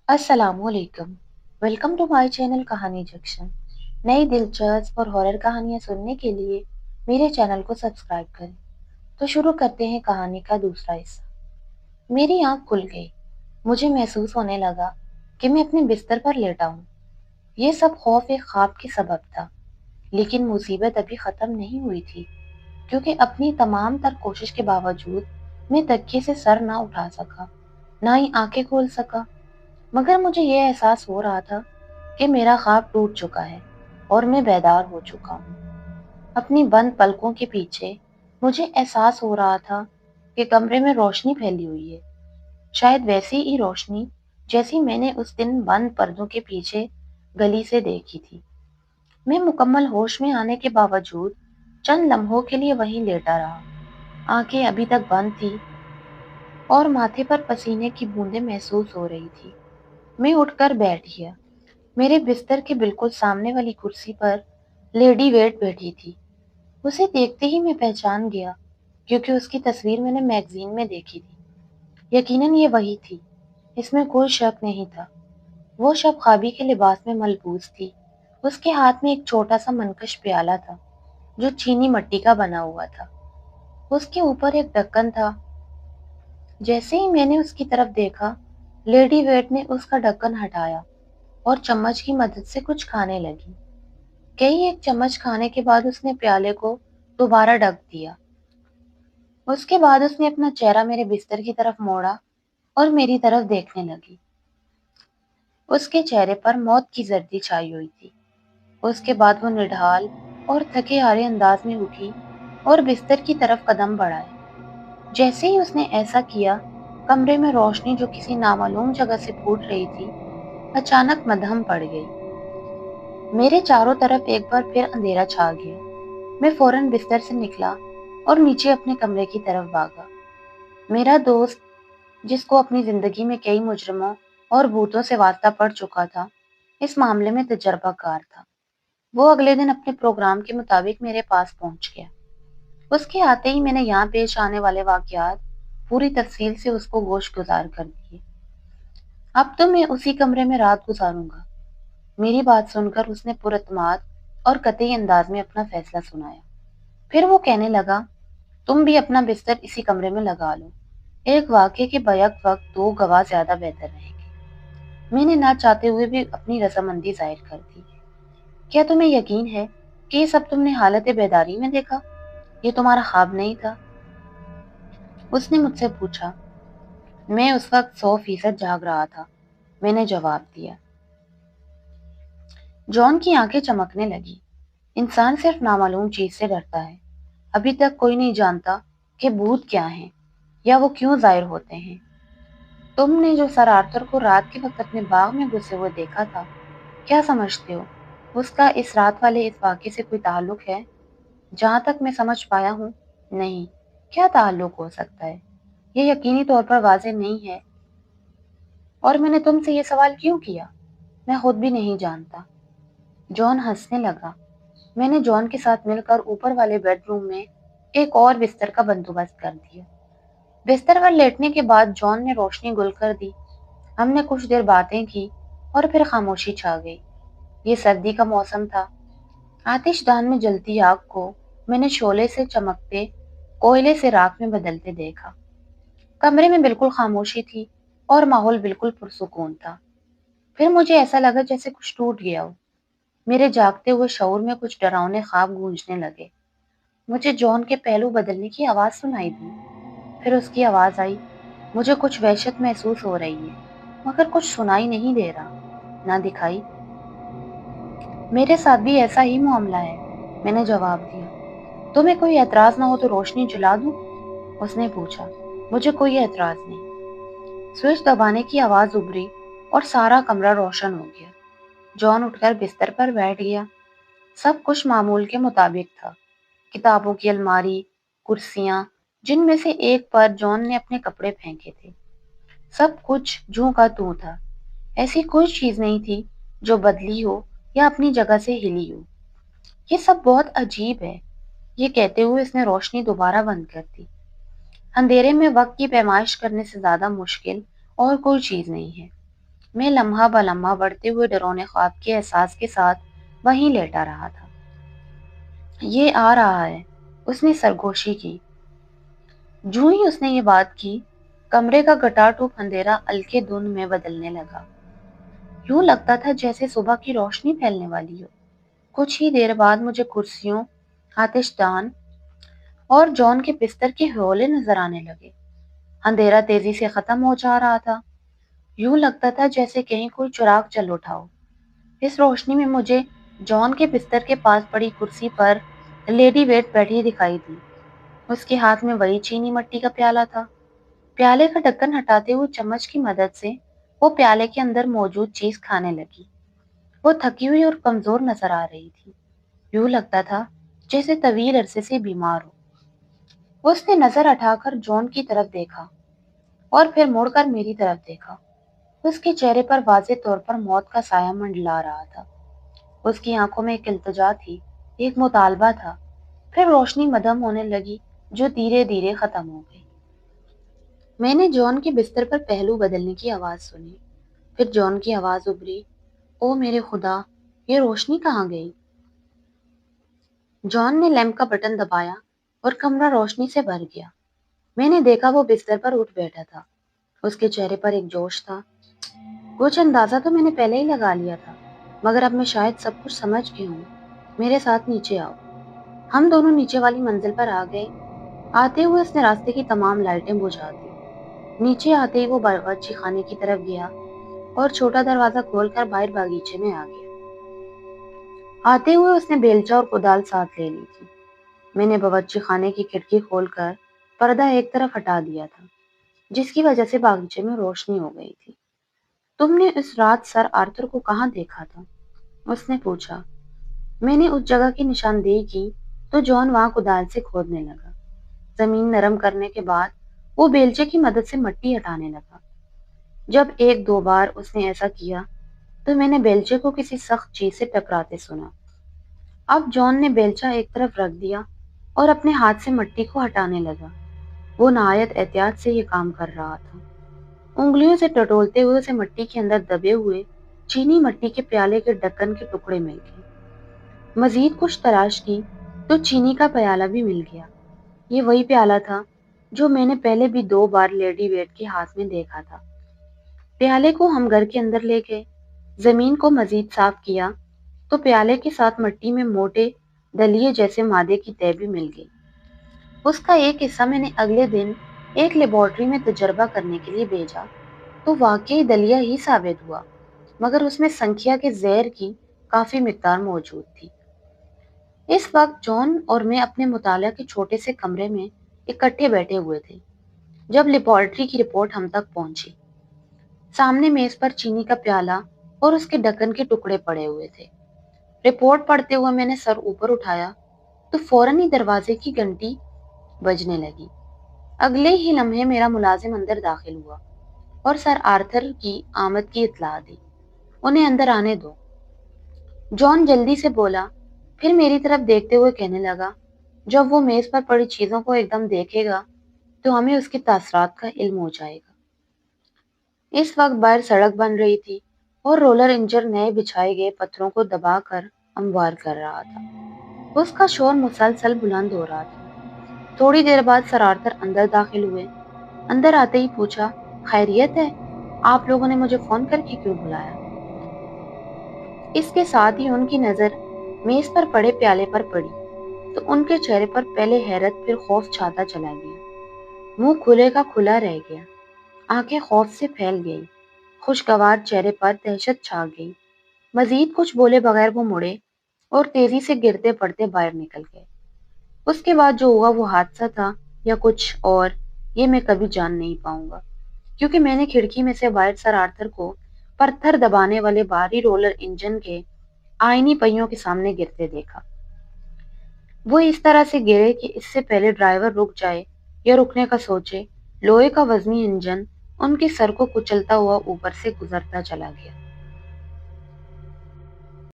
السلام علیکم۔ Welcome to my channel کہانی جنکشن۔ نئی دلچسپ اور ہارر کہانیاں سننے کے لیے میرے چینل کو سبسکرائب کریں۔ تو شروع کرتے ہیں کہانی کا دوسرا حصہ۔ میری آنکھ کھل گئی۔ مجھے محسوس ہونے لگا کہ میں اپنے بستر پر لیٹا ہوں۔ یہ سب خوف ایک خواب کے سبب تھا، لیکن مصیبت ابھی ختم نہیں ہوئی تھی، کیونکہ اپنی تمام تر کوشش کے باوجود میں تکیے سے سر نہ اٹھا سکا، نہ ہی آنکھیں کھول سکا۔ مگر مجھے یہ احساس ہو رہا تھا کہ میرا خواب ٹوٹ چکا ہے اور میں بیدار ہو چکا ہوں۔ اپنی بند پلکوں کے پیچھے مجھے احساس ہو رہا تھا کہ کمرے میں روشنی پھیلی ہوئی ہے، شاید ویسی ہی روشنی جیسی میں نے اس دن بند پردوں کے پیچھے گلی سے دیکھی تھی۔ میں مکمل ہوش میں آنے کے باوجود چند لمحوں کے لیے وہیں لیٹا رہا۔ آنکھیں ابھی تک بند تھی اور ماتھے پر پسینے کی بوندیں محسوس ہو رہی تھی۔ میں اٹھ کر بیٹھ گیا۔ میرے بستر کے بالکل سامنے والی کرسی پر لیڈی ویٹ بیٹھی تھی۔ اسے دیکھتے ہی میں پہچان گیا، کیونکہ اس کی تصویر میں نے میگزین میں دیکھی تھی۔ یقیناً یہ وہی تھی، اس میں کوئی شک نہیں تھا۔ وہ شب خوابی کے لباس میں ملبوس تھی۔ اس کے ہاتھ میں ایک چھوٹا سا منکش پیالہ تھا، جو چینی مٹی کا بنا ہوا تھا۔ اس کے اوپر ایک ڈھکن تھا۔ جیسے ہی میں نے اس کی طرف دیکھا، لیڈی ویٹ نے اس کا ڈھکن ہٹایا اور چمچ کی مدد سے کچھ کھانے لگی۔ کئی ایک چمچ کھانے کے بعد اس نے پیالے کو دوبارہ ڈھک دیا۔ اس کے بعد اس نے اپنا چہرہ میرے بستر کی طرف موڑا اور میری طرف دیکھنے لگی۔ اس کے چہرے پر موت کی زردی چھائی ہوئی تھی۔ اس کے بعد وہ نڈھال اور تھکے ہارے انداز میں اٹھی اور بستر کی طرف قدم بڑھائے۔ جیسے ہی اس نے ایسا کیا، کمرے میں روشنی جو کسی نامعلوم جگہ سے پھوٹ رہی تھی، اچانک مدھم پڑ گئی۔ میرے چاروں طرف ایک بار پھر اندھیرا چھا گیا۔ میں فوراً بستر سے نکلا اور نیچے اپنے کمرے کی طرف بھاگا۔ میرا دوست، جس کو اپنی زندگی میں کئی مجرموں اور بھوتوں سے واسطہ پڑ چکا تھا، اس معاملے میں تجربہ کار تھا۔ وہ اگلے دن اپنے پروگرام کے مطابق میرے پاس پہنچ گیا۔ اس کے آتے ہی میں نے یہاں پیش آنے والے واقعات پوری تفصیل سے اس کو گوش گزار کر دیے۔ اب تو میں اسی کمرے میں رات گزاروں گا۔ میری بات سن کر اس نے پراعتماد اور قطعی انداز میں اپنا فیصلہ سنایا۔ پھر وہ کہنے لگا، تم بھی اپنا بستر اسی کمرے میں لگا لو۔ ایک واقعے کے بیک وقت دو گواہ زیادہ بہتر رہیں گے۔ میں نے نہ چاہتے ہوئے بھی اپنی رضامندی ظاہر کر دی۔ کیا تمہیں یقین ہے کہ یہ سب تم نے حالت بیداری میں دیکھا؟ یہ تمہارا خواب نہیں تھا؟ اس نے مجھ سے پوچھا۔ میں اس وقت 100% جاگ رہا تھا، میں نے جواب دیا۔ جان کی آنکھیں چمکنے لگی۔ انسان صرف نامعلوم چیز سے ڈرتا ہے۔ ابھی تک کوئی نہیں جانتا کہ بھوت کیا ہیں یا وہ کیوں ظاہر ہوتے ہیں۔ تم نے جو سر آرتھر کو رات کے وقت اپنے باغ میں گھسے ہوئے دیکھا تھا، کیا سمجھتے ہو اس کا اس رات والے اس واقعے سے کوئی تعلق ہے؟ جہاں تک میں سمجھ پایا ہوں، نہیں۔ کیا تعلق ہو سکتا ہے؟ یہ یقینی طور پر واضح نہیں ہے، اور میں نے تم سے یہ سوال کیوں کیا؟ میں خود بھی نہیں جانتا۔ جان ہنسنے لگا۔ میں نے جان کے ساتھ مل کر اوپر والے بیڈ روم میں ایک اور بستر کا بندوبست کر دیا۔ بستر پر لیٹنے کے بعد جان نے روشنی گل کر دی۔ ہم نے کچھ دیر باتیں کی اور پھر خاموشی چھا گئی۔ یہ سردی کا موسم تھا۔ آتش دان میں جلتی آگ کو میں نے شعلے سے چمکتے کوئلے سے راکھ میں بدلتے دیکھا۔ کمرے میں بالکل خاموشی تھی اور ماحول بالکل پرسکون تھا۔ پھر مجھے ایسا لگا جیسے کچھ ٹوٹ گیا ہو۔ میرے جاگتے ہوئے شعور میں کچھ ڈراؤنے خواب گونجنے لگے۔ مجھے جان کے پہلو بدلنے کی آواز سنائی دی۔ پھر اس کی آواز آئی، مجھے کچھ وحشت محسوس ہو رہی ہے، مگر کچھ سنائی نہیں دے رہا، نہ دکھائی۔ میرے ساتھ بھی ایسا ہی معاملہ ہے، میں نے جواب دیا۔ تمہیں کوئی اعتراض نہ ہو تو روشنی جلا دوں؟ اس نے پوچھا۔ مجھے کوئی اعتراض نہیں۔ سوئچ دبانے کی آواز ابھری اور سارا کمرہ روشن ہو گیا۔ جان اٹھ کر بستر پر بیٹھ گیا۔ سب کچھ معمول کے مطابق تھا۔ کتابوں کی الماری، کرسیاں، جن میں سے ایک پر جان نے اپنے کپڑے پھینکے تھے، سب کچھ جوں کا توں تھا۔ ایسی کوئی چیز نہیں تھی جو بدلی ہو یا اپنی جگہ سے ہلی ہو۔ یہ سب بہت عجیب ہے، یہ کہتے ہوئے اس نے روشنی دوبارہ بند کر دی۔ اندھیرے میں وقت کی پیمائش کرنے سے زیادہ مشکل اور کوئی چیز نہیں ہے۔ میں لمحہ بہ لمحہ بڑھتے ہوئے ڈراونے خواب کے احساس کے ساتھ وہیں لیٹا رہا تھا۔ یہ آ رہا ہے، اس نے سرگوشی کی۔ جوں ہی اس نے یہ بات کی، کمرے کا گٹاٹوپ اندھیرا ہلکے دھند میں بدلنے لگا۔ یوں لگتا تھا جیسے صبح کی روشنی پھیلنے والی ہو۔ کچھ ہی دیر بعد مجھے کرسیوں، آتش دان اور جان کے بستر کے حولے نظر آنے لگے۔ اندھیرا تیزی سے ختم ہو جا رہا تھا۔ یوں لگتا تھا جیسے کہیں کوئی چراغ جل اٹھا ہو۔ اس روشنی میں مجھے جان کے بستر کے پاس پڑی کرسی پر لیڈی ویٹ بیٹھی دکھائی دی۔ اس کے ہاتھ میں وہی چینی مٹی کا پیالہ تھا۔ پیالے کا ڈھکن ہٹاتے ہوئے چمچ کی مدد سے وہ پیالے کے اندر موجود چیز کھانے لگی۔ وہ تھکی ہوئی اور کمزور نظر آ رہی تھی۔ یوں لگتا تھا جیسے طویل عرصے سے بیمار ہو۔ اس نے نظر اٹھا کر جان کی طرف دیکھا اور پھر مڑ کر میری طرف دیکھا۔ اس کے چہرے پر واضح طور پر موت کا سایہ منڈلا رہا تھا۔ اس کی آنکھوں میں ایک التجا تھی، ایک مطالبہ تھا۔ پھر روشنی مدھم ہونے لگی جو دھیرے دھیرے ختم ہو گئی۔ میں نے جان کے بستر پر پہلو بدلنے کی آواز سنی۔ پھر جان کی آواز ابھری، او میرے خدا، یہ روشنی کہاں گئی؟ جان نے لیمپ کا بٹن دبایا اور کمرہ روشنی سے بھر گیا۔ میں نے دیکھا وہ بستر پر اٹھ بیٹھا تھا۔ اس کے چہرے پر ایک جوش تھا۔ کچھ اندازہ تو میں نے پہلے ہی لگا لیا تھا، مگر اب میں شاید سب کچھ سمجھ گئی ہوں۔ میرے ساتھ نیچے آؤ۔ ہم دونوں نیچے والی منزل پر آ گئے۔ آتے ہوئے اس نے راستے کی تمام لائٹیں بجھا دی۔ نیچے آتے ہی وہ باورچی خانے کی طرف گیا اور چھوٹا دروازہ کھول کر باہر باغیچے میں آ گیا۔ آتے ہوئے اس نے بیلچہ اور کدال ساتھ لے لی تھی۔ میں نے باورچی خانے کی کھڑکی کھول کر پردہ ایک طرف ہٹا دیا تھا، جس کی وجہ سے باغیچے میں روشنی ہو گئی تھی۔ تم نے اس رات سر آرتھر کو کہاں دیکھا تھا؟ اس نے پوچھا۔ میں نے اس جگہ کی نشاندہی کی تو جان وہاں کدال سے کھودنے لگا۔ زمین نرم کرنے کے بعد وہ بیلچے کی مدد سے مٹی ہٹانے لگا۔ جب ایک دو بار اس نے ایسا کیا تو میں نے بیلچے کو کسی سخت چیز سے ٹکراتے سنا۔ اب جان نے بیلچہ ایک طرف رکھ دیا اور اپنے ہاتھ سے مٹی کو ہٹانے لگا۔ وہ نہایت احتیاط سے یہ کام کر رہا تھا۔ انگلیوں سے ٹٹولتے ہوئے اسے مٹی کے اندر دبے ہوئے چینی مٹی کے پیالے کے ڈھکن کے ٹکڑے مل گئے۔ مزید کچھ تلاش کی تو چینی کا پیالہ بھی مل گیا۔ یہ وہی پیالہ تھا جو میں نے پہلے بھی 2 بار لیڈی ویٹ کے ہاتھ میں دیکھا تھا۔ پیالے کو ہم گھر کے اندر لے گئے، زمین کو مزید صاف کیا تو پیالے کے ساتھ مٹی میں موٹے دلیے جیسے مادے کی تہ بھی مل گئی۔ اس کا ایک حصہ میں نے اگلے دن ایک لیبارٹری میں تجربہ کرنے کے لیے بھیجا تو واقعی دلیہ ہی ثابت ہوا، مگر اس میں سنکھیا کے زہر کی کافی مقدار موجود تھی۔ اس وقت جان اور میں اپنے مطالعہ کے چھوٹے سے کمرے میں اکٹھے بیٹھے ہوئے تھے جب لیبارٹری کی رپورٹ ہم تک پہنچی۔ سامنے میز پر چینی کا پیالہ اور اس کے ڈھکن کے ٹکڑے پڑے ہوئے تھے۔ رپورٹ پڑھتے ہوئے میں نے سر اوپر اٹھایا تو فوراً ہی دروازے کی گھنٹی بجنے لگی۔ اگلے ہی لمحے میرا ملازم اندر داخل ہوا اور سر آرتھر کی آمد کی اطلاع دی۔ انہیں اندر آنے دو۔ جان جلدی سے بولا، پھر میری طرف دیکھتے ہوئے کہنے لگا، جب وہ میز پر پڑی چیزوں کو ایک دم دیکھے گا تو ہمیں اس کے تاثرات کا علم ہو جائے گا۔ اس وقت باہر سڑک بن رہی تھی اور رولر انجن نئے بچھائے گئے پتھروں کو دبا کر ہموار کر رہا تھا۔ اس کا شور مسلسل بلند ہو رہا تھا۔ تھوڑی دیر بعد سر آرتھر اندر داخل ہوئے۔ اندر آتے ہی پوچھا، خیریت ہے؟ آپ لوگوں نے مجھے فون کر کے کیوں بلایا؟ اس کے ساتھ ہی ان کی نظر میز پر پڑے پیالے پر پڑی تو ان کے چہرے پر پہلے حیرت پھر خوف چھاتا چلا گیا۔ منہ کھلے کا کھلا رہ گیا، آنکھیں خوف سے پھیل گئی، خوشگوار چہرے پر دہشت چھا گئی۔ مزید کچھ بولے بغیر وہ مڑے اور تیزی سے گرتے پڑتے باہر نکل گئے۔ اس کے بعد جو ہوا وہ حادثہ تھا یا کچھ اور، یہ میں کبھی جان نہیں پاؤں گا، کیونکہ میں نے کھڑکی میں سے باہر سر آرتھر کو پتھر دبانے والے بھاری رولر انجن کے آئینی پہیوں کے سامنے گرتے دیکھا۔ وہ اس طرح سے گرے کہ اس سے پہلے ڈرائیور رک جائے یا رکنے کا سوچے، لوہے کا وزنی انجن ان کے سر کو کچلتا ہوا اوپر سے گزرتا چلا گیا۔